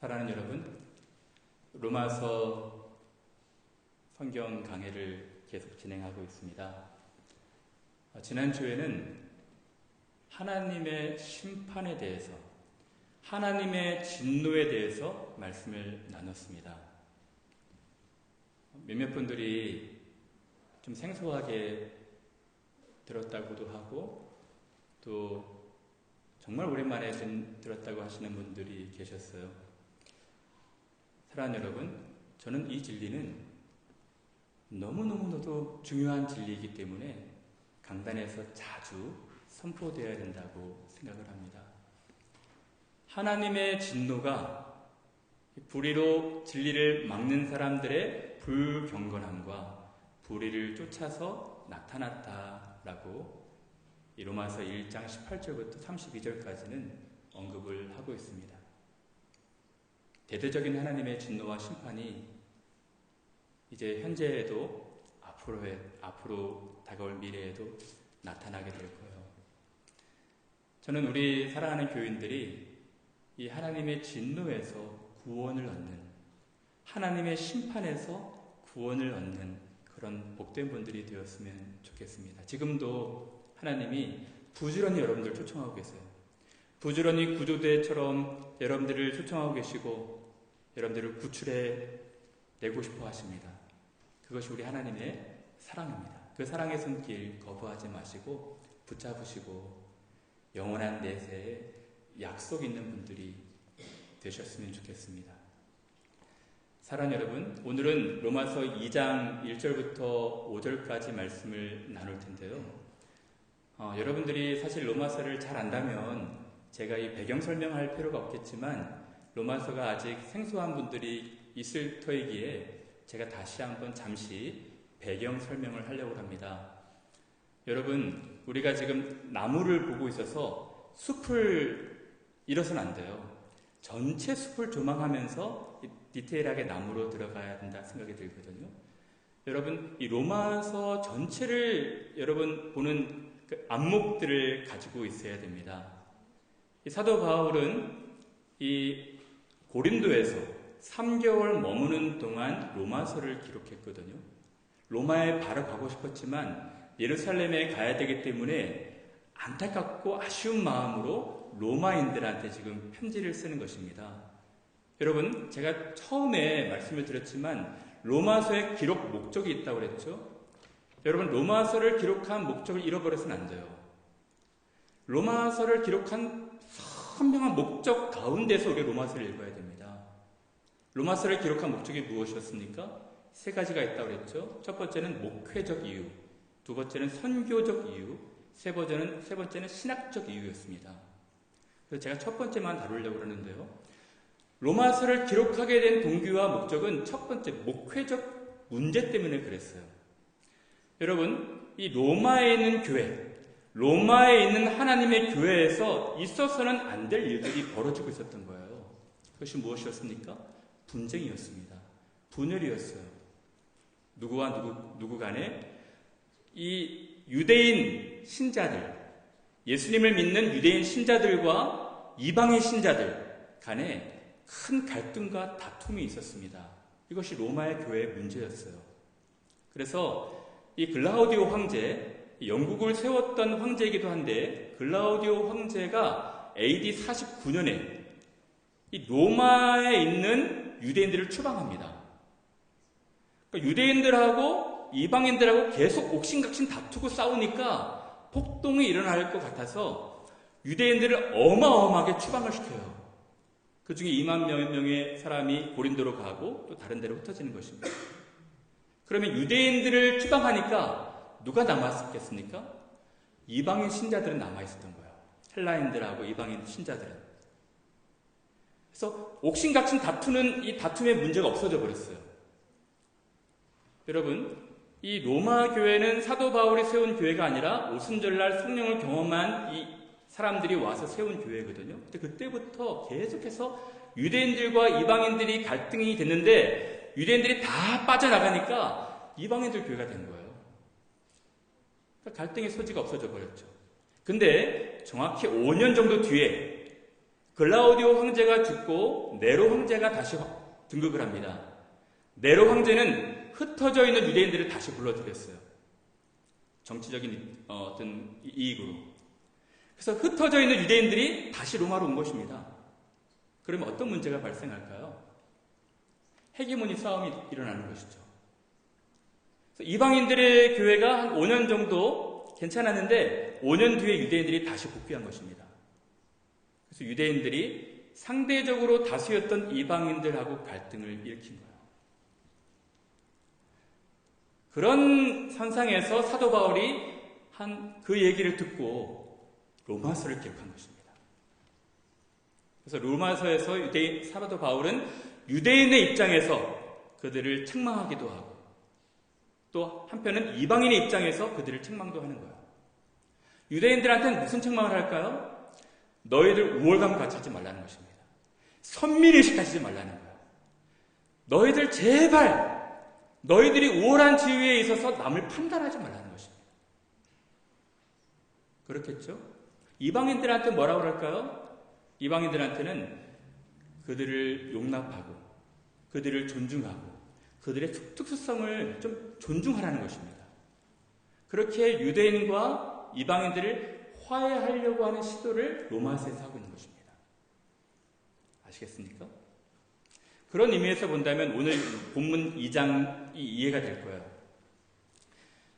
사랑하는 여러분, 로마서 성경 강해를 계속 진행하고 있습니다. 지난주에는 하나님의 심판에 대해서, 하나님의 진노에 대해서 말씀을 나눴습니다. 몇몇 분들이 좀 생소하게 들었다고도 하고, 또 정말 오랜만에 들었다고 하시는 분들이 계셨어요. 사랑하는 여러분, 저는 이 진리는 너무너무도 중요한 진리이기 때문에 강단에서 자주 선포되어야 된다고 생각을 합니다. 하나님의 진노가 불의로 진리를 막는 사람들의 불경건함과 불의를 쫓아서 나타났다라고 로마서 1장 18절부터 32절까지는 언급을 하고 있습니다. 대대적인 하나님의 진노와 심판이 이제 현재에도 앞으로 다가올 미래에도 나타나게 될 거예요. 저는 우리 사랑하는 교인들이 이 하나님의 진노에서 구원을 얻는, 하나님의 심판에서 구원을 얻는 그런 복된 분들이 되었으면 좋겠습니다. 지금도 하나님이 부지런히 여러분들 초청하고 계세요. 부지런히 구조대처럼 여러분들을 초청하고 계시고 여러분들을 구출해 내고 싶어 하십니다. 그것이 우리 하나님의 사랑입니다. 그 사랑의 손길 거부하지 마시고 붙잡으시고 영원한 내세에 약속 있는 분들이 되셨으면 좋겠습니다. 사랑하는 여러분, 오늘은 로마서 2장 1절부터 5절까지 말씀을 나눌 텐데요. 여러분들이 사실 로마서를 잘 안다면 제가 이 배경 설명할 필요가 없겠지만 로마서가 아직 생소한 분들이 있을 터이기에 제가 다시 한번 잠시 배경 설명을 하려고 합니다. 여러분, 우리가 지금 나무를 보고 있어서 숲을 잃어서는 안 돼요. 전체 숲을 조망하면서 디테일하게 나무로 들어가야 된다 생각이 들거든요. 여러분, 이 로마서 전체를 여러분 보는 그 안목들을 가지고 있어야 됩니다. 이 사도 바울은 이 고린도에서 3개월 머무는 동안 로마서를 기록했거든요. 로마에 바로 가고 싶었지만 예루살렘에 가야 되기 때문에 안타깝고 아쉬운 마음으로 로마인들한테 지금 편지를 쓰는 것입니다. 여러분, 제가 처음에 말씀을 드렸지만 로마서의 기록 목적이 있다고 그랬죠. 여러분, 로마서를 기록한 목적을 잃어버려서는 안 돼요. 로마서를 기록한 선명한 목적 가운데서 우리가 로마서를 읽어야 됩니다. 로마서를 기록한 목적이 무엇이었습니까? 세 가지가 있다고 그랬죠. 첫 번째는 목회적 이유, 두 번째는 선교적 이유, 세 번째는 신학적 이유였습니다. 그래서 제가 첫 번째만 다루려고 그러는데요. 로마서를 기록하게 된 동기와 목적은 첫 번째 목회적 문제 때문에 그랬어요. 여러분, 이 로마에 있는 교회, 로마에 있는 하나님의 교회에서 있어서는 안 될 일들이 벌어지고 있었던 거예요. 그것이 무엇이었습니까? 분쟁이었습니다. 분열이었어요. 누구와 누구 간에 이 유대인 신자들, 예수님을 믿는 유대인 신자들과 이방인 신자들 간에 큰 갈등과 다툼이 있었습니다. 이것이 로마의 교회의 문제였어요. 그래서 이 글라우디오 황제, 영국을 세웠던 황제이기도 한데 글라우디오 황제가 AD 49년에 이 로마에 있는 유대인들을 추방합니다. 그러니까 유대인들하고 이방인들하고 계속 옥신각신 다투고 싸우니까 폭동이 일어날 것 같아서 유대인들을 어마어마하게 추방을 시켜요. 그 중에 2만 명의 사람이 고린도로 가고 또 다른 데로 흩어지는 것입니다. 그러면 유대인들을 추방하니까 누가 남았겠습니까? 이방인 신자들은 남아있었던 거예요. 헬라인들하고 이방인 신자들은. 그래서 옥신각신 다투는 이 다툼의 문제가 없어져 버렸어요. 여러분, 이 로마 교회는 사도 바울이 세운 교회가 아니라 오순절날 성령을 경험한 이 사람들이 와서 세운 교회거든요. 근데 그때부터 계속해서 유대인들과 이방인들이 갈등이 됐는데 유대인들이 다 빠져나가니까 이방인들 교회가 된 거예요. 갈등의 소지가 없어져 버렸죠. 근데 정확히 5년 정도 뒤에 글라우디오 황제가 죽고 네로 황제가 다시 등극을 합니다. 네로 황제는 흩어져 있는 유대인들을 다시 불러들였어요. 정치적인 어떤 이익으로. 그래서 흩어져 있는 유대인들이 다시 로마로 온 것입니다. 그러면 어떤 문제가 발생할까요? 헤게모니 싸움이 일어나는 것이죠. 그래서 이방인들의 교회가 한 5년 정도 괜찮았는데 5년 뒤에 유대인들이 다시 복귀한 것입니다. 그래서 유대인들이 상대적으로 다수였던 이방인들하고 갈등을 일으킨 거예요. 그런 선상에서 사도 바울이 한 그 얘기를 듣고 로마서를 기록한 것입니다. 그래서 로마서에서 사도 바울은 유대인의 입장에서 그들을 책망하기도 하고 또 한편은 이방인의 입장에서 그들을 책망도 하는 거예요. 유대인들한테는 무슨 책망을 할까요? 너희들 우월감 가지지 말라는 것입니다. 선민의식 가지지 말라는 거예요. 너희들 제발 너희들이 우월한 지위에 있어서 남을 판단하지 말라는 것입니다. 그렇겠죠? 이방인들한테 뭐라고 할까요? 이방인들한테는 그들을 용납하고 그들을 존중하고 그들의 특수성을 좀 존중하라는 것입니다. 그렇게 유대인과 이방인들을 화해하려고 하는 시도를 로마서에서 하고 있는 것입니다. 아시겠습니까? 그런 의미에서 본다면 오늘 본문 2장이 이해가 될 거예요.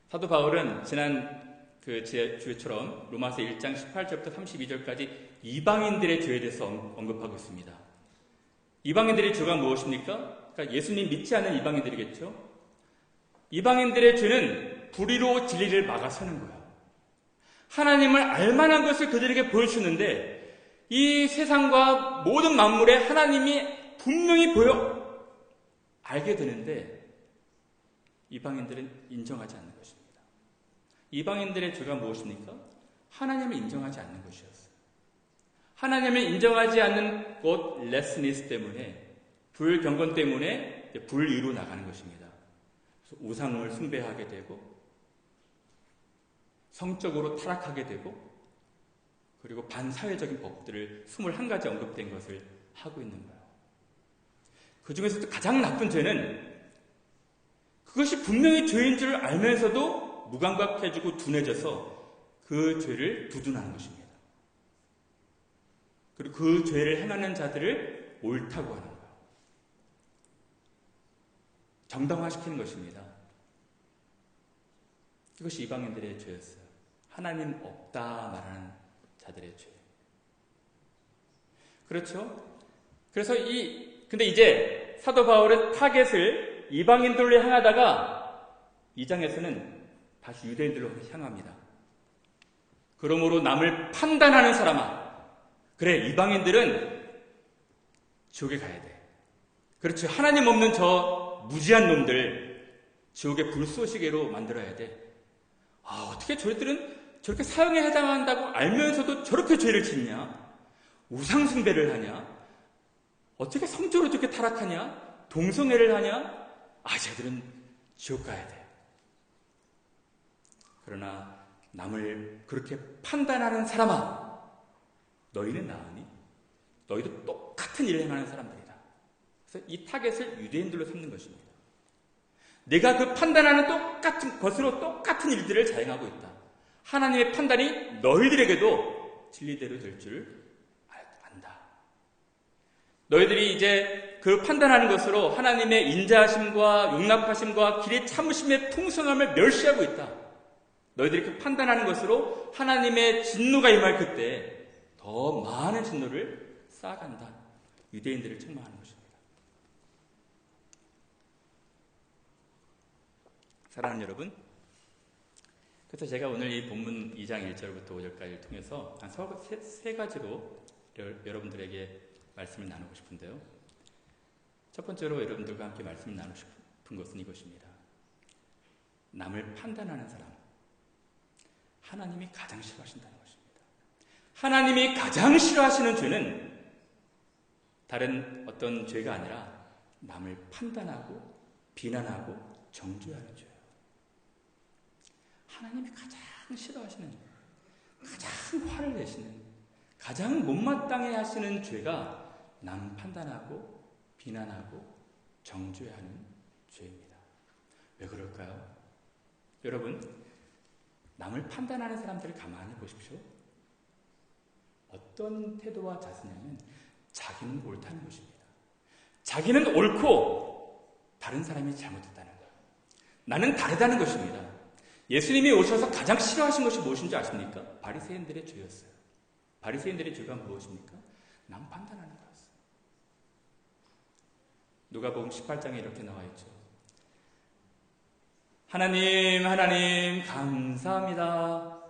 사도 바울은 지난 제 주에처럼 로마서 1장 18절부터 32절까지 이방인들의 죄에 대해서 언급하고 있습니다. 이방인들의 죄가 무엇입니까? 그러니까 예수님 믿지 않는 이방인들이겠죠. 이방인들의 죄는 불의로 진리를 막아서는 거예요. 하나님을 알만한 것을 그들에게 보여주는데 이 세상과 모든 만물에 하나님이 분명히 알게 되는데 이방인들은 인정하지 않는 것입니다. 이방인들의 죄가 무엇입니까? 하나님을 인정하지 않는 것이었어요. 하나님을 인정하지 않는 것 레스니스 때문에 불경건 때문에 불의로 나가는 것입니다. 그래서 우상을 숭배하게 되고 성적으로 타락하게 되고 그리고 반사회적인 법들을 21가지 언급된 것을 하고 있는 거예요. 그 중에서도 가장 나쁜 죄는 그것이 분명히 죄인 줄 알면서도 무감각해지고 둔해져서 그 죄를 두둔하는 것입니다. 그리고 그 죄를 행하는 자들을 옳다고 하는 거예요. 정당화시키는 것입니다. 이것이 이방인들의 죄였어요. 하나님 없다 말하는 자들의 죄. 그렇죠? 그래서 근데 이제 사도 바울은 타겟을 이방인들로 향하다가 2장에서는 다시 유대인들로 향합니다. 그러므로 남을 판단하는 사람아, 그래 이방인들은 지옥에 가야 돼. 그렇죠. 하나님 없는 저 무지한 놈들 지옥의 불쏘시개로 만들어야 돼. 어떻게 저희들은 저렇게 사형에 해당한다고 알면서도 저렇게 죄를 짓냐? 우상숭배를 하냐? 어떻게 성적으로 저렇게 타락하냐? 동성애를 하냐? 쟤들은 지옥 가야 돼. 그러나 남을 그렇게 판단하는 사람아, 너희는 나으니? 너희도 똑같은 일을 행하는 사람들이다. 그래서 이 타겟을 유대인들로 삼는 것입니다. 내가 그 판단하는 똑같은 것으로 똑같은 일들을 자행하고 있다. 하나님의 판단이 너희들에게도 진리대로 될 줄 안다. 너희들이 이제 그 판단하는 것으로 하나님의 인자하심과 용납하심과 길의 참으심의 풍성함을 멸시하고 있다. 너희들이 그 판단하는 것으로 하나님의 진노가 임할 그때 더 많은 진노를 쌓아간다. 유대인들을 책망하는 것입니다. 사랑하는 여러분, 그래서 제가 오늘 이 본문 2장 1절부터 5절까지를 통해서 한 세 가지로 여러분들에게 말씀을 나누고 싶은데요. 첫 번째로 여러분들과 함께 말씀을 나누고 싶은 것은 이것입니다. 남을 판단하는 사람, 하나님이 가장 싫어하신다는 것입니다. 하나님이 가장 싫어하시는 죄는 다른 어떤 죄가 아니라 남을 판단하고 비난하고 정죄하는 죄예요. 하나님이 가장 싫어하시는, 가장 화를 내시는, 가장 못마땅해 하시는 죄가 남 판단하고 비난하고 정죄하는 죄입니다. 왜 그럴까요? 여러분, 남을 판단하는 사람들을 가만히 보십시오. 어떤 태도와 자세냐면 자기는 옳다는 것입니다. 자기는 옳고 다른 사람이 잘못했다는 거예요. 나는 다르다는 것입니다. 예수님이 오셔서 가장 싫어하신 것이 무엇인지 아십니까? 바리새인들의 죄였어요. 바리새인들의 죄가 무엇입니까? 남 판단하는 거였어요. 누가복음 18장에 이렇게 나와 있죠. 하나님 감사합니다.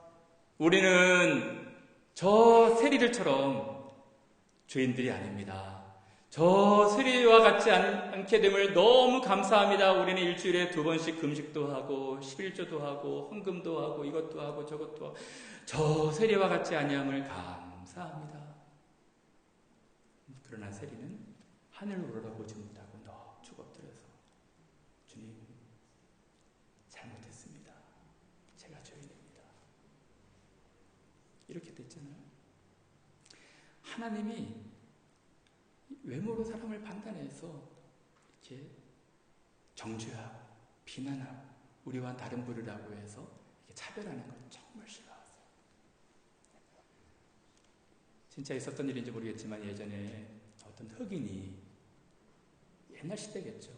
우리는 저 세리들처럼 죄인들이 아닙니다. 저 세리와 같지 않게 됨을 너무 감사합니다. 우리는 일주일에 2번씩 금식도 하고 11조도 하고 헌금도 하고 이것도 하고 저것도 하고 저 세리와 같지 아니함을 감사합니다. 그러나 세리는 하늘을 우러러보지 못하고 넙죽 엎드려서 주님 잘못했습니다. 제가 죄인입니다. 이렇게 됐잖아요. 하나님이 외모로 사람을 판단해서 이렇게 정죄하고 비난하고 우리와 다른 부류라고 해서 이렇게 차별하는 건 정말 싫어하세요. 진짜 있었던 일인지 모르겠지만 예전에 어떤 흑인이 옛날 시대겠죠.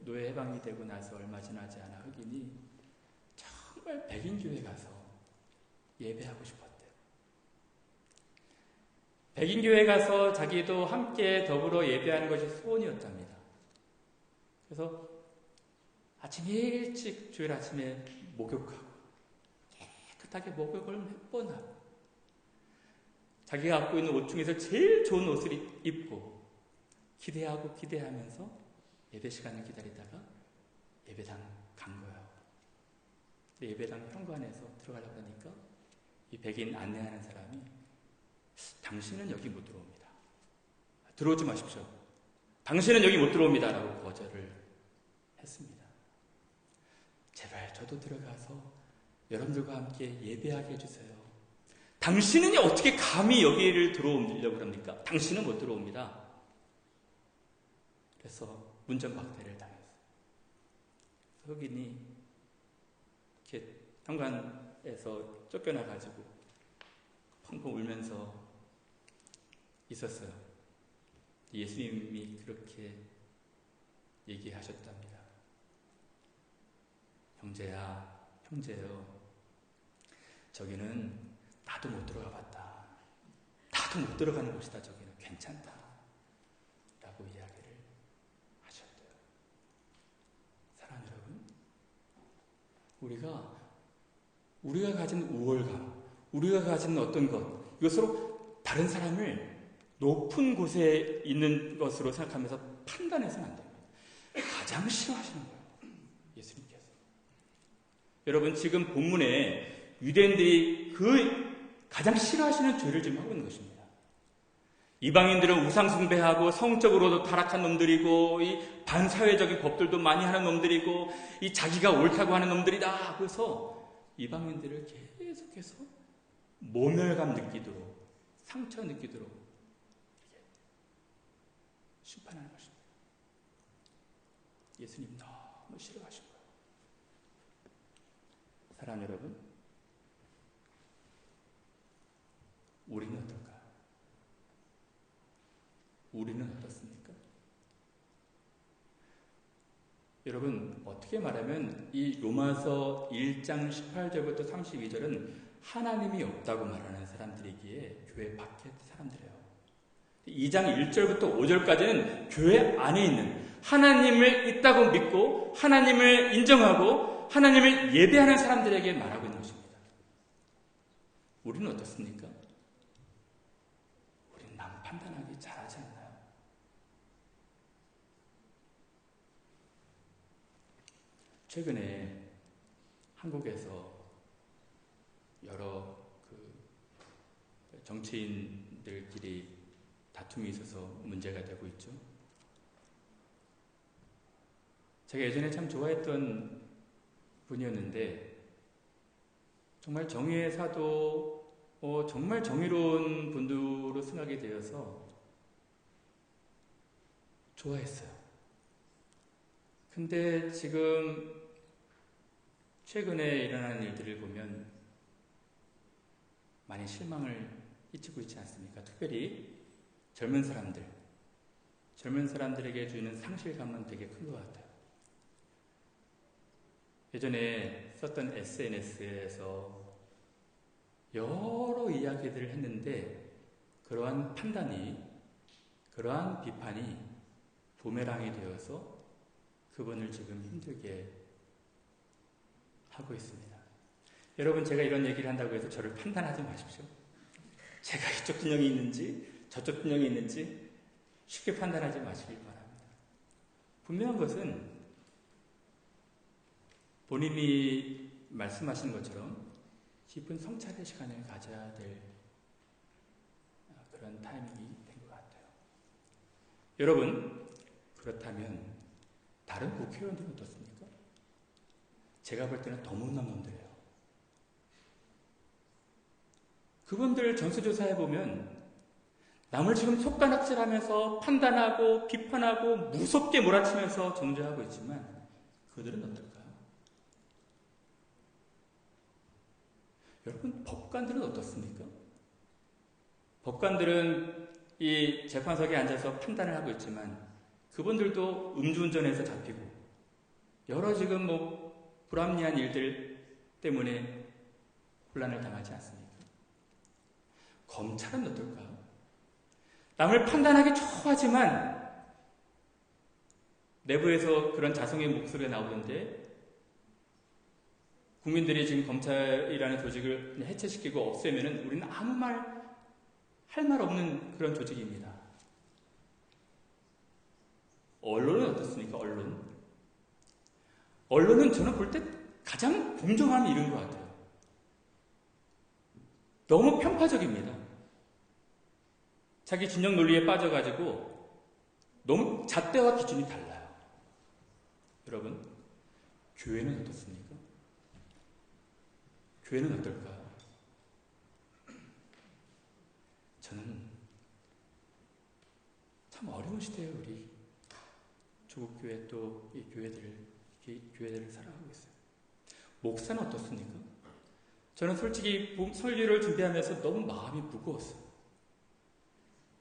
노예 해방이 되고 나서 얼마 지나지 않아 흑인이 정말 백인교회 가서 예배하고 싶었대요. 백인교회 가서 자기도 함께 더불어 예배하는 것이 소원이었답니다. 그래서 아침 일찍 주일 아침에 목욕하고 깨끗하게 목욕을 몇 번 하고 자기가 갖고 있는 옷 중에서 제일 좋은 옷을 입고 기대하면서 예배 시간을 기다리다가 예배당 간 거예요. 예배당 현관에서 들어가려고 하니까 이 백인 안내하는 사람이 당신은 여기 못 들어옵니다. 들어오지 마십시오. 당신은 여기 못 들어옵니다. 라고 거절을 했습니다. 제발 저도 들어가서 여러분들과 함께 예배하게 해주세요. 당신은 어떻게 감히 여기를 들어오려고 합니까? 당신은 못 들어옵니다. 그래서 문전박대를 당했어요. 흑인이 이렇게 현관에서 쫓겨나가지고 펑펑 울면서 있었어요. 예수님이 그렇게 얘기하셨답니다. 형제요. 저기는 나도 못 들어가 봤다. 나도 못 들어가는 곳이다. 저기는 괜찮다. 라고 이야기를 하셨대요. 사랑하는 여러분, 우리가 가진 우월감, 우리가 가진 어떤 것, 이것으로 다른 사람을 높은 곳에 있는 것으로 생각하면서 판단해서는 안 됩니다. 가장 싫어하시는 거예요. 예수님께서. 여러분, 지금 본문에 유대인들이 그 가장 싫어하시는 죄를 지금 하고 있는 것입니다. 이방인들은 우상숭배하고 성적으로도 타락한 놈들이고 이 반사회적인 법들도 많이 하는 놈들이고 이 자기가 옳다고 하는 놈들이다. 그래서 이방인들을 계속해서 모멸감 느끼도록 상처 느끼도록 심판하는 것입니다. 예수님 너무 싫어하신 거예요. 사랑하는 여러분, 우리는 어떨까요? 우리는 어떻습니까? 여러분, 어떻게 말하면 이 로마서 1장 18절부터 32절은 하나님이 없다고 말하는 사람들이기에 교회 밖에 사람들이에요. 2장 1절부터 5절까지는 교회 안에 있는 하나님을 있다고 믿고 하나님을 인정하고 하나님을 예배하는 사람들에게 말하고 있는 것입니다. 우리는 어떻습니까? 우리는 남 판단하기 잘하지 않나요? 최근에 한국에서 여러 정치인들끼리 다툼이 있어서 문제가 되고 있죠. 제가 예전에 참 좋아했던 분이었는데 정말 정의의 사도 정말 정의로운 분으로 생각이 되어서 좋아했어요. 근데 지금 최근에 일어나는 일들을 보면 많이 실망을 끼치고 있지 않습니까? 특별히 젊은 사람들에게 주는 상실감은 되게 큰 것 같아요. 예전에 썼던 SNS에서 여러 이야기들을 했는데 그러한 판단이, 그러한 비판이 부메랑이 되어서 그분을 지금 힘들게 하고 있습니다. 여러분, 제가 이런 얘기를 한다고 해서 저를 판단하지 마십시오. 제가 이쪽 진영이 있는지 저쪽 진영이 있는지 쉽게 판단하지 마시길 바랍니다. 분명한 것은 본인이 말씀하신 것처럼 깊은 성찰의 시간을 가져야 될 그런 타이밍이 된 것 같아요. 여러분, 그렇다면 다른 국회의원들은 어떻습니까? 제가 볼 때는 더 못난 놈들이에요. 그분들 전수조사해보면 남을 지금 속단학질하면서 판단하고 비판하고 무섭게 몰아치면서 정죄하고 있지만 그들은 어떨까요? 여러분, 법관들은 어떻습니까? 법관들은 이 재판석에 앉아서 판단을 하고 있지만 그분들도 음주운전해서 잡히고 여러 지금 불합리한 일들 때문에 혼란을 당하지 않습니까? 검찰은 어떨까요? 남을 판단하기 좋아하지만 내부에서 그런 자성의 목소리가 나오던데 국민들이 지금 검찰이라는 조직을 해체시키고 없애면은 우리는 아무 말 할 말 없는 그런 조직입니다. 언론은 어떻습니까? 언론은 저는 볼 때 가장 공정함을 잃은 것 같아요. 너무 편파적입니다. 자기 진영 논리에 빠져가지고 너무 잣대와 기준이 달라요. 여러분, 교회는 어떻습니까? 교회는 어떨까요? 저는 참 어려운 시대에 우리 조국교회 또 이 교회들을 살아가고 있어요. 목사는 어떻습니까? 저는 솔직히 설교를 준비하면서 너무 마음이 무거웠어요.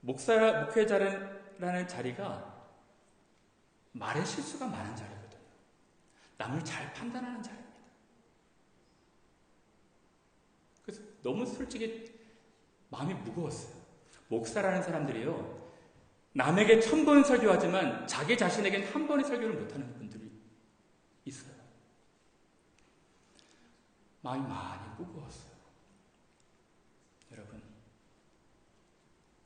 목회자라는 자리가 말의 실수가 많은 자리거든요. 남을 잘 판단하는 자리입니다. 그래서 너무 솔직히 마음이 무거웠어요. 목사라는 사람들이요, 남에게 1000번 설교하지만 자기 자신에겐 한 번의 설교를 못하는 분들이 있어요. 마음이 많이 무거웠어요. 여러분,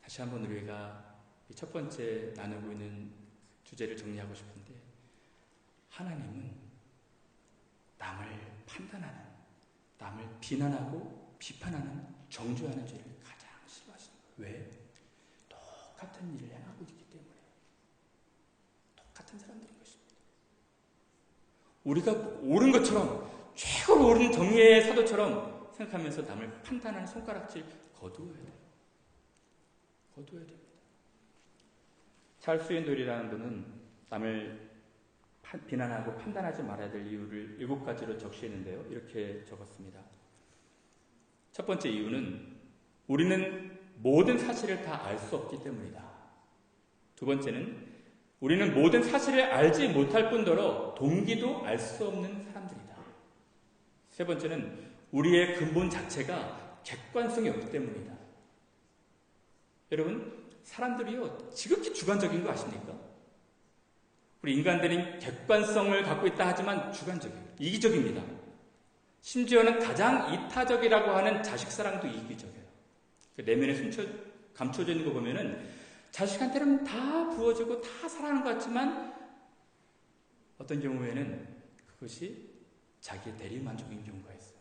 다시 한번 우리가 첫 번째 나누고 있는 주제를 정리하고 싶은데, 하나님은 남을 판단하는, 남을 비난하고 비판하는, 정죄하는 죄를 가장 싫어하시는 거예요. 왜? 똑같은 일을 행하고 있기 때문에. 똑같은 사람들인 것입니다. 우리가 옳은 것처럼, 최고로 옳은 정의의 사도처럼 생각하면서 남을 판단하는 손가락질 거두어야 돼요. 거두어야 됩니다. 찰스 윈돌이라는 분은 남을 비난하고 판단하지 말아야 될 이유를 7가지로 적시했는데요. 이렇게 적었습니다. 첫 번째 이유는 우리는 모든 사실을 다 알 수 없기 때문이다. 두 번째는 우리는 모든 사실을 알지 못할 뿐더러 동기도 알 수 없는 사람들이다. 세 번째는 우리의 근본 자체가 객관성이 없기 때문이다. 여러분, 사람들이요, 지극히 주관적인 거 아십니까? 우리 인간들은 객관성을 갖고 있다 하지만 주관적이에요. 이기적입니다. 심지어는 가장 이타적이라고 하는 자식사랑도 이기적이에요. 내면에 감춰져 있는 거 보면은 자식한테는 다 부어주고 다 사랑하는 것 같지만 어떤 경우에는 그것이 자기의 대리만족인 경우가 있어요.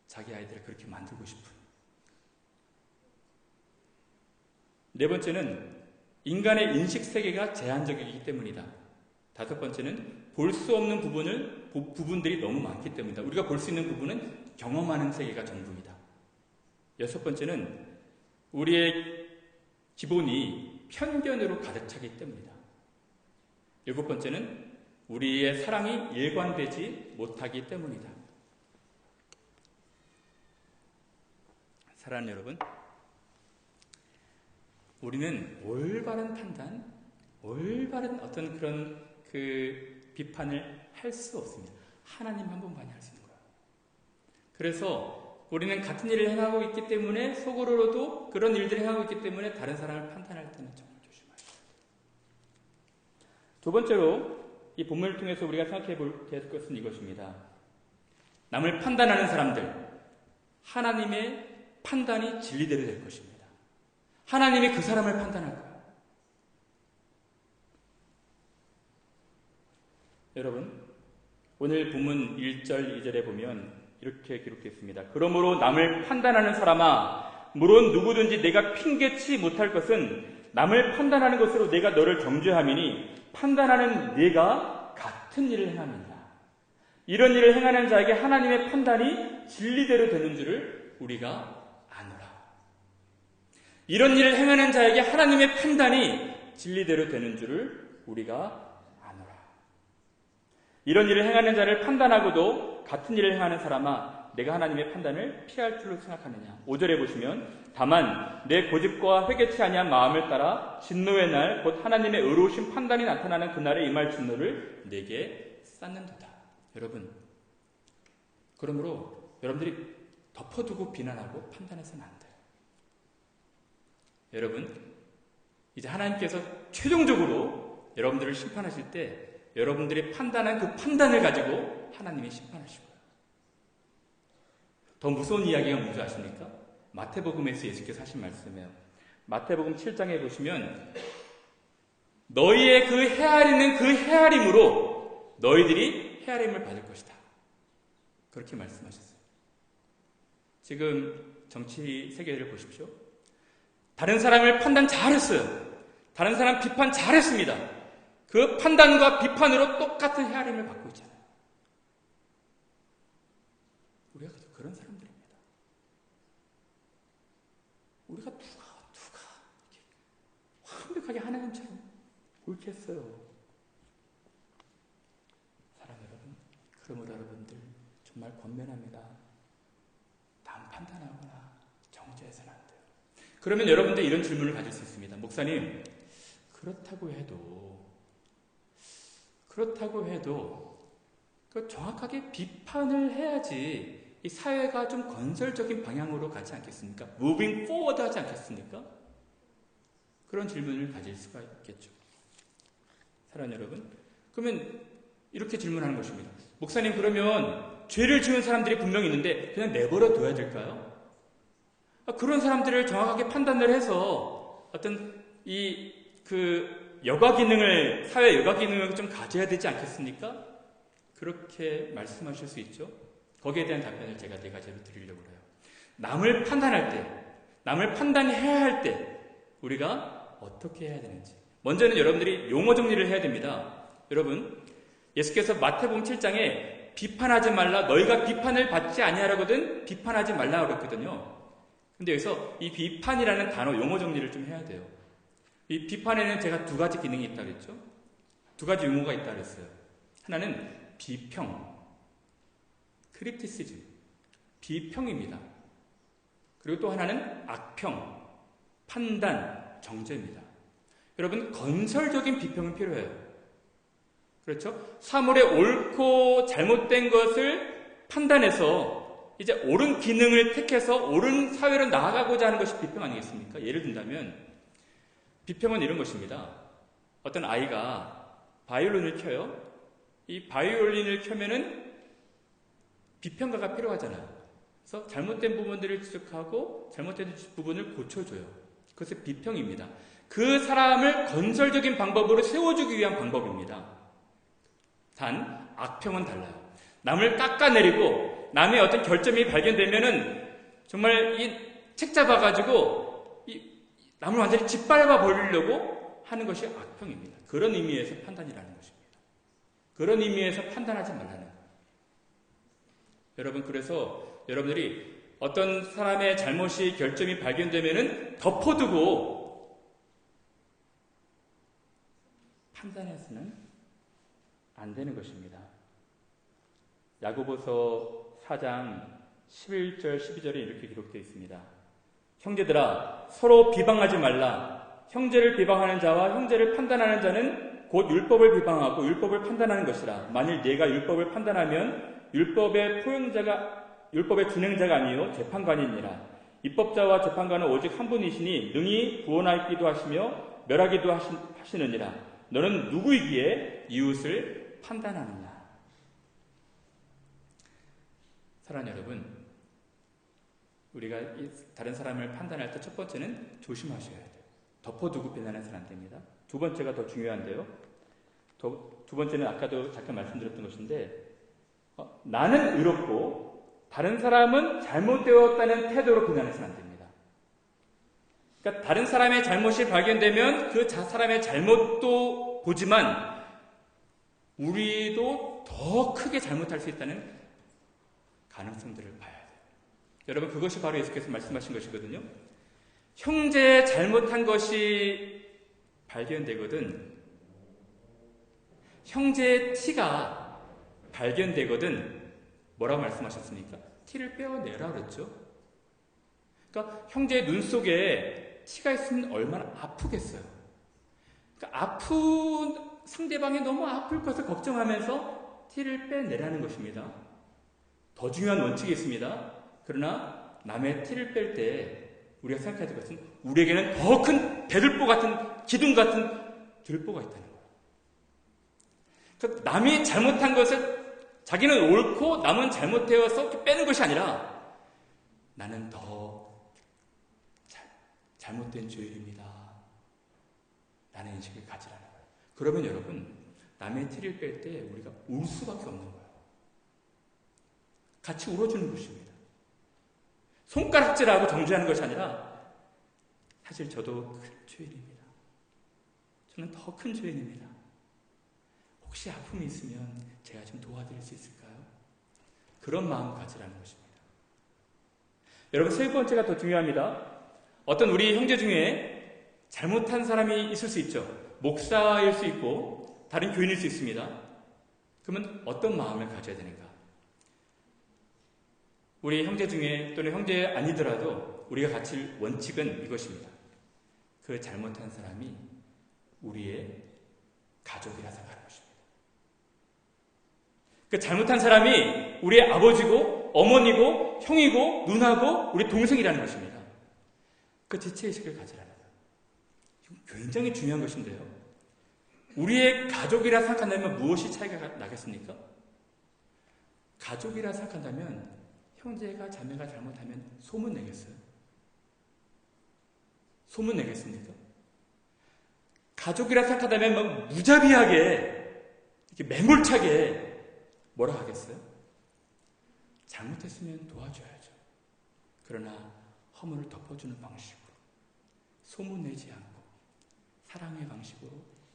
자기 아이들을 그렇게 만들고 싶은. 네 번째는 인간의 인식세계가 제한적이기 때문이다. 다섯 번째는 볼 수 없는 부분들이 너무 많기 때문이다. 우리가 볼 수 있는 부분은 경험하는 세계가 전부이다. 여섯 번째는 우리의 기본이 편견으로 가득 차기 때문이다. 일곱 번째는 우리의 사랑이 일관되지 못하기 때문이다. 사랑하는 여러분, 우리는 올바른 판단, 올바른 어떤 그런 비판을 할 수 없습니다. 하나님 한 분만이 할 수 있는 거예요. 그래서 우리는 같은 일을 행하고 있기 때문에 속으로도 그런 일들을 행하고 있기 때문에 다른 사람을 판단할 때는 정말 조심하셔야 돼요. 두 번째로 이 본문을 통해서 우리가 생각해 볼 것은 이것입니다. 남을 판단하는 사람들, 하나님의 판단이 진리대로 될 것입니다. 하나님이 그 사람을 판단할 거예요. 여러분, 오늘 본문 1절, 2절에 보면 이렇게 기록되어 있습니다. 그러므로 남을 판단하는 사람아, 물론 누구든지 내가 핑계치 못할 것은 남을 판단하는 것으로 내가 너를 정죄함이니 판단하는 네가 같은 일을 행함이니라. 이런 일을 행하는 자에게 하나님의 판단이 진리대로 되는 줄을 우리가 아노라. 이런 일을 행하는 자에게 하나님의 판단이 진리대로 되는 줄을 우리가 아노라. 이런 일을 행하는 자를 판단하고도 같은 일을 행하는 사람아, 내가 하나님의 판단을 피할 줄로 생각하느냐. 5절에 보시면 다만 내 고집과 회개치 아니한 마음을 따라 진노의 날 곧 하나님의 의로우신 판단이 나타나는 그날에 임할 진노를 내게 쌓는도다. 여러분, 그러므로 여러분들이 덮어두고 비난하고 판단해서는 안 돼요. 여러분, 이제 하나님께서 최종적으로 여러분들을 심판하실 때 여러분들이 판단한 그 판단을 가지고 하나님이 심판하실 거예요. 더 무서운 이야기가 뭔지 아십니까? 마태복음에서 예수께서 하신 말씀이에요. 마태복음 7장에 보시면 너희의 그 헤아리는 그 헤아림으로 너희들이 헤아림을 받을 것이다. 그렇게 말씀하셨어요. 지금 정치 세계를 보십시오. 다른 사람을 판단 잘했어요. 다른 사람 비판 잘했습니다. 그 판단과 비판으로 똑같은 헤아림을 받고 있잖아요. 우리가 그런 사람들입니다. 우리가 누가 완벽하게 하나님처럼 옳게 했어요. 사랑 여러분, 그러므로 여러분들 정말 권면합니다. 남 판단하거나 정죄해서는 안 돼요. 그러면 여러분들 이런 질문을 가질 수 있습니다. 목사님, 그렇다고 해도 정확하게 비판을 해야지 이 사회가 좀 건설적인 방향으로 가지 않겠습니까? Moving forward 하지 않겠습니까? 그런 질문을 가질 수가 있겠죠. 사랑하는 여러분, 그러면 이렇게 질문하는 것입니다. 목사님, 그러면 죄를 지은 사람들이 분명히 있는데 그냥 내버려 둬야 될까요? 그런 사람들을 정확하게 판단을 해서 어떤 여가 기능을, 사회 여가 기능을 좀 가져야 되지 않겠습니까? 그렇게 말씀하실 수 있죠. 거기에 대한 답변을 제가 네 가지로 드리려고 해요. 남을 판단할 때, 남을 판단해야 할 때 우리가 어떻게 해야 되는지. 먼저는 여러분들이 용어 정리를 해야 됩니다. 여러분, 예수께서 마태복음 7장에 비판하지 말라, 너희가 비판을 받지 아니하라거든 비판하지 말라 그랬거든요. 근데 여기서 이 비판이라는 단어 용어 정리를 좀 해야 돼요. 이 비판에는 제가 두 가지 기능이 있다고 그랬죠. 두 가지 용어가 있다고 그랬어요. 하나는 비평, 크리티시즘, 비평입니다. 그리고 또 하나는 악평, 판단, 정죄입니다. 여러분, 건설적인 비평은 필요해요. 그렇죠? 사물의 옳고 잘못된 것을 판단해서 이제 옳은 기능을 택해서 옳은 사회로 나아가고자 하는 것이 비평 아니겠습니까? 예를 든다면 비평은 이런 것입니다. 어떤 아이가 바이올린을 켜요. 이 바이올린을 켜면은 비평가가 필요하잖아요. 그래서 잘못된 부분들을 지적하고 잘못된 부분을 고쳐줘요. 그것이 비평입니다. 그 사람을 건설적인 방법으로 세워주기 위한 방법입니다. 단 악평은 달라요. 남을 깎아내리고 남의 어떤 결점이 발견되면은 정말 이 책 잡아가지고 남을 완전히 짓밟아 버리려고 하는 것이 악평입니다. 그런 의미에서 판단이라는 것입니다. 그런 의미에서 판단하지 말라는 거예요. 여러분, 그래서 여러분들이 어떤 사람의 잘못이 결점이 발견되면은 덮어두고 판단해서는 안 되는 것입니다. 야고보서 4장 11절 12절에 이렇게 기록되어 있습니다. 형제들아 서로 비방하지 말라. 형제를 비방하는 자와 형제를 판단하는 자는 곧 율법을 비방하고 율법을 판단하는 것이라. 만일 네가 율법을 판단하면 율법의 준행자가 아니요 재판관이니라. 입법자와 재판관은 오직 한 분이시니 능히 구원하기도 하시며 멸하기도 하시느니라. 너는 누구이기에 이웃을 판단하느냐. 사랑하는 여러분, 우리가 다른 사람을 판단할 때 첫 번째는 조심하셔야 돼요. 덮어두고 비난해서는 안 됩니다. 두 번째가 더 중요한데요. 두 번째는 아까도 잠깐 말씀드렸던 것인데 나는 의롭고 다른 사람은 잘못되었다는 태도로 비난해서는 안 됩니다. 그러니까 다른 사람의 잘못이 발견되면 그 사람의 잘못도 보지만 우리도 더 크게 잘못할 수 있다는 가능성들을 봐야 돼요. 여러분, 그것이 바로 예수께서 말씀하신 것이거든요. 형제의 잘못한 것이 발견되거든, 형제의 티가 발견되거든 뭐라고 말씀하셨습니까? 티를 빼어내라 그랬죠. 그러니까 형제의 눈 속에 티가 있으면 얼마나 아프겠어요. 그러니까 아픈 상대방이 너무 아플 것을 걱정하면서 티를 빼내라는 것입니다. 더 중요한 원칙이 있습니다. 그러나 남의 티를 뺄 때 우리가 생각해야 될 것은 우리에게는 더 큰 대들보 같은 기둥 같은 들보가 있다는 거예요. 그러니까 남이 잘못한 것을 자기는 옳고 남은 잘못되어서 빼는 것이 아니라 나는 더 잘못된 죄인입니다. 라는 인식을 가지라는 거예요. 그러면 여러분, 남의 티를 뺄 때 우리가 울 수밖에 없는 거예요. 같이 울어주는 것입니다. 손가락질하고 정죄하는 것이 아니라 사실 저도 큰 죄인입니다. 저는 더 큰 죄인입니다. 혹시 아픔이 있으면 제가 좀 도와드릴 수 있을까요? 그런 마음 가지라는 것입니다. 여러분, 세 번째가 더 중요합니다. 어떤 우리 형제 중에 잘못한 사람이 있을 수 있죠. 목사일 수 있고 다른 교인일 수 있습니다. 그러면 어떤 마음을 가져야 되는가? 우리 형제 중에 또는 형제 아니더라도 우리가 가질 원칙은 이것입니다. 그 잘못한 사람이 우리의 가족이라 생각하는 것입니다. 그 잘못한 사람이 우리의 아버지고 어머니고 형이고 누나고 우리 동생이라는 것입니다. 그 지체의식을 가지라는 거예요. 굉장히 중요한 것인데요. 우리의 가족이라 생각한다면 무엇이 차이가 나겠습니까? 가족이라 생각한다면 형제가 자매가 잘못하면 소문 내겠어요? 소문 내겠습니까? 가족이라 생각한다면 막 무자비하게 이렇게 매몰차게 뭐라 하겠어요? 잘못했으면 도와줘야죠. 그러나 허물을 덮어주는 방식으로, 소문내지 않고 사랑의 방식으로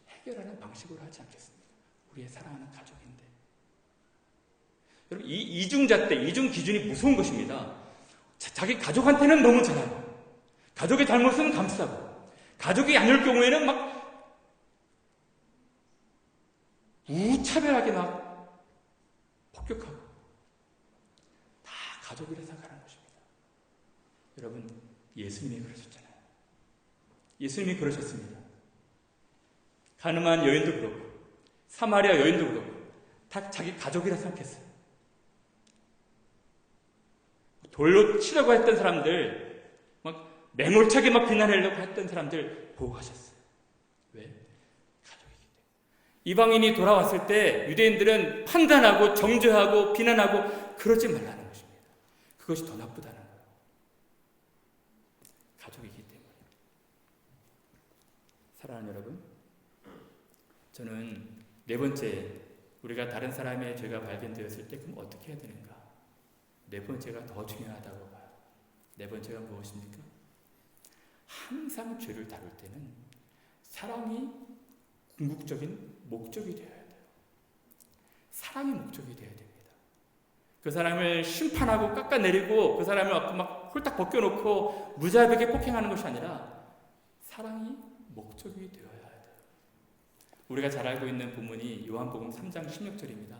해결하는 방식으로 하지 않겠습니다. 우리의 사랑하는 가족인데. 여러분, 이 이중잣대, 이중 기준이 무서운 것입니다. 자기 가족한테는 너무 잘하고 가족의 잘못은 감싸고 가족이 아닐 경우에는 막 무차별하게 막 폭격하고 다 가족이라 생각하는 것입니다. 여러분, 예수님이 그러셨잖아요. 예수님이 그러셨습니다. 가늠한 여인도 그렇고 사마리아 여인도 그렇고 다 자기 가족이라 생각했어요. 돌로 치려고 했던 사람들, 막 매몰차게 막 비난하려고 했던 사람들 보호하셨어요. 왜? 가족이기 때문에. 이방인이 돌아왔을 때 유대인들은 판단하고 정죄하고 비난하고 그러지 말라는 것입니다. 그것이 더 나쁘다는 거예요. 가족이기 때문에. 사랑하는 여러분, 저는 네 번째, 우리가 다른 사람의 죄가 발견되었을 때 그럼 어떻게 해야 되는가? 네 번째가 더 중요하다고 봐요. 네 번째가 무엇입니까? 항상 죄를 다룰 때는 사랑이 궁극적인 목적이 되어야 돼요. 사랑이 목적이 되어야 됩니다. 그 사람을 심판하고 깎아내리고 그 사람을 막 홀딱 벗겨놓고 무자비하게 폭행하는 것이 아니라 사랑이 목적이 되어야 돼요. 우리가 잘 알고 있는 본문이 요한복음 3장 16절입니다.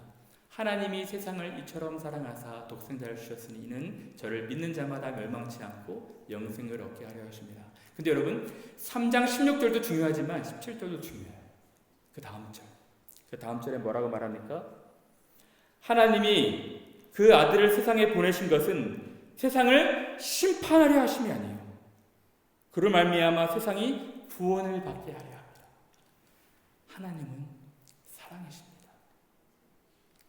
하나님이 세상을 이처럼 사랑하사 독생자를 주셨으니 이는 저를 믿는 자마다 멸망치 않고 영생을 얻게 하려 하십니다. 근데 여러분 3장 16절도 중요하지만 17절도 중요해요. 그 다음 절에 뭐라고 말합니까? 하나님이 그 아들을 세상에 보내신 것은 세상을 심판하려 하심이 아니에요. 그로 말미암아 세상이 구원을 받게 하려 합니다. 하나님은 사랑이십니다.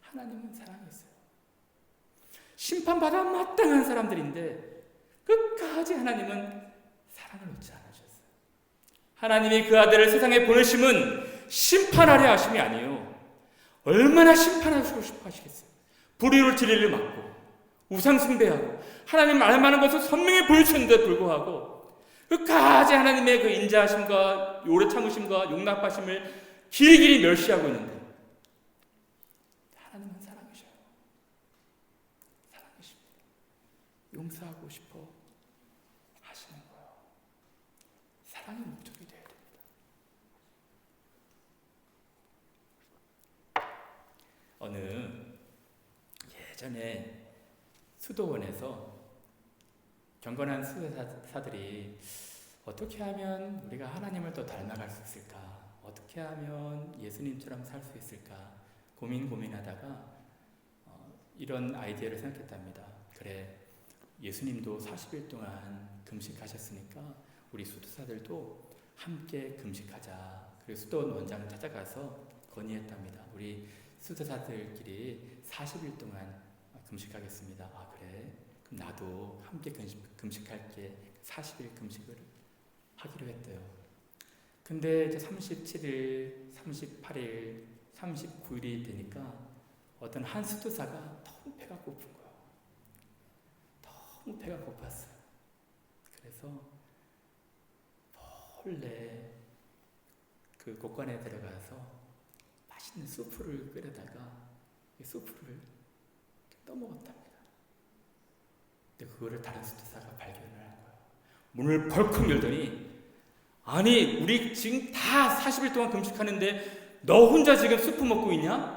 하나님은 사랑이었어요. 심판받아 마땅한 사람들인데 끝까지 하나님은 사랑을 놓지 않으셨어요. 하나님이 그 아들을 세상에 보내심은 심판하려 하심이 아니에요. 얼마나 심판하시고 싶어 하시겠어요. 불의를 진리를 막고 우상 숭배하고 하나님 말 많은 것을 선명히 보여주는데 불구하고 끝까지 하나님의 그 인자하심과 오래 참으심과 용납하심을 길이길이 멸시하고 있는데 하나님은 사랑이셔요. 사랑이십니다. 용서하고 싶어 하시는 거예요. 사랑이 목적이 되어야 됩니다. 어느 예전에 수도원에서 경건한 수도사들이 어떻게 하면 우리가 하나님을 더 닮아갈 수 있을까? 어떻게 하면 예수님처럼 살 수 있을까? 고민하다가 이런 아이디어를 생각했답니다. 그래, 예수님도 40일 동안 금식하셨으니까 우리 수도사들도 함께 금식하자. 그리고 수도원 원장을 찾아가서 건의했답니다. 우리 수도사들끼리 40일 동안 금식하겠습니다. 아 그래? 그럼 나도 함께 금식할게. 40일 금식을 하기로 했대요. 근데 이제 37일, 38일, 39일이 되니까 어떤 한 수도사가 너무 배가 고픈 거예요. 너무 배가 고팠어요. 그래서 몰래 그 곳간에 들어가서 맛있는 수프를 끓여다가 이 수프를 떠먹었답니다. 근데 그거를 다른 수도사가 발견을 한 거예요. 문을 벌컥 열더니 아니 우리 지금 다 40일 동안 금식하는데 너 혼자 지금 수프 먹고 있냐?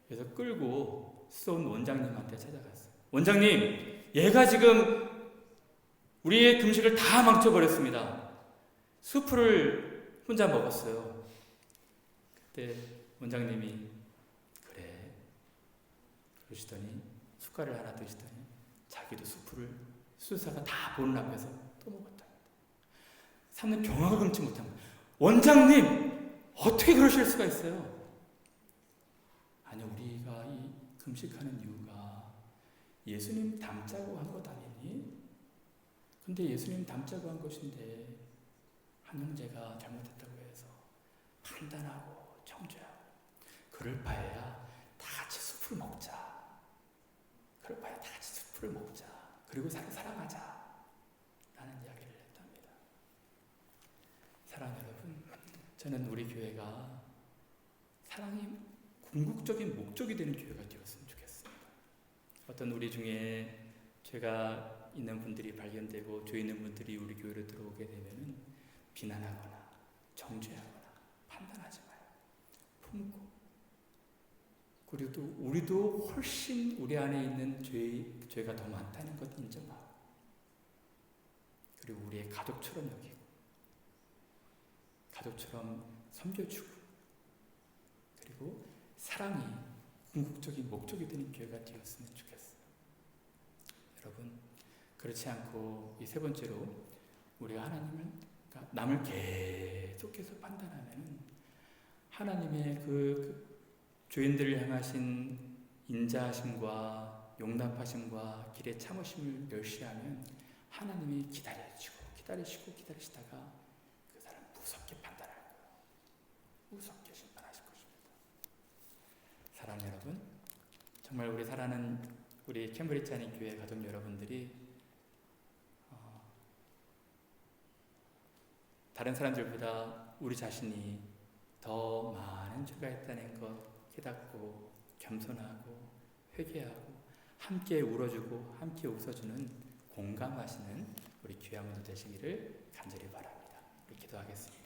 그래서 끌고 수도원 원장님한테 찾아갔어요. 원장님, 얘가 지금 우리의 금식을 다 망쳐버렸습니다. 수프를 혼자 먹었어요. 그때 원장님이 그래 그러시더니 숟갈을 하나 드시더니 자기도 수프를 수도사가 다 보는 앞에서 또 먹었답니다. 사람들은 경악을 금치 못한 거예요. 원장님 어떻게 그러실 수가 있어요? 아니 우리가 이 금식하는 이유가 예수님 닮자고 한 것 아니니? 근데 예수님 닮자고 한 것인데 한 형제가 잘못했다고 해서 판단하고 정죄하고 그럴 바에야 다 같이 숲을 먹자. 그럴 바에 다 같이 숲을 먹자. 그리고 서로 사랑하자. 라는 이야기를 했답니다. 사랑하는 여러분, 저는 우리 교회가 사랑이 궁극적인 목적이 되는 교회가 되었으면 좋겠습니다. 어떤 우리 중에 죄가 있는 분들이 발견되고 죄 있는 분들이 우리 교회로 들어오게 되면은 비난하거나 정죄하거나 판단하지 마요. 품고 그리고 우리도 훨씬 우리 안에 있는 죄가 더 많다는 것 인정하고 그리고 우리의 가족처럼 여기고 가족처럼 섬겨주고 그리고 사랑이 궁극적인 목적이 되는 교회가 되었으면 좋겠어요. 여러분 그렇지 않고 이 세 번째로 우리가 남을 계속해서 판단하면 하나님의 그 죄인들을 향하신 인자하심과 용납하심과 길에 참으심을 멸시하면 하나님이 기다리시다가 그 사람 무섭게 판단할 거예요. 무섭게 심판하실 것입니다. 사랑하는 여러분, 정말 우리 사랑하는 우리 캠브리지 안의 교회 가족 여러분들이 다른 사람들보다 우리 자신이 더 많은 죄가 있다는 것 깨닫고 겸손하고 회개하고 함께 울어주고 함께 웃어주는 공감하시는 우리 귀한 분들 되시기를 간절히 바랍니다. 우리 기도하겠습니다.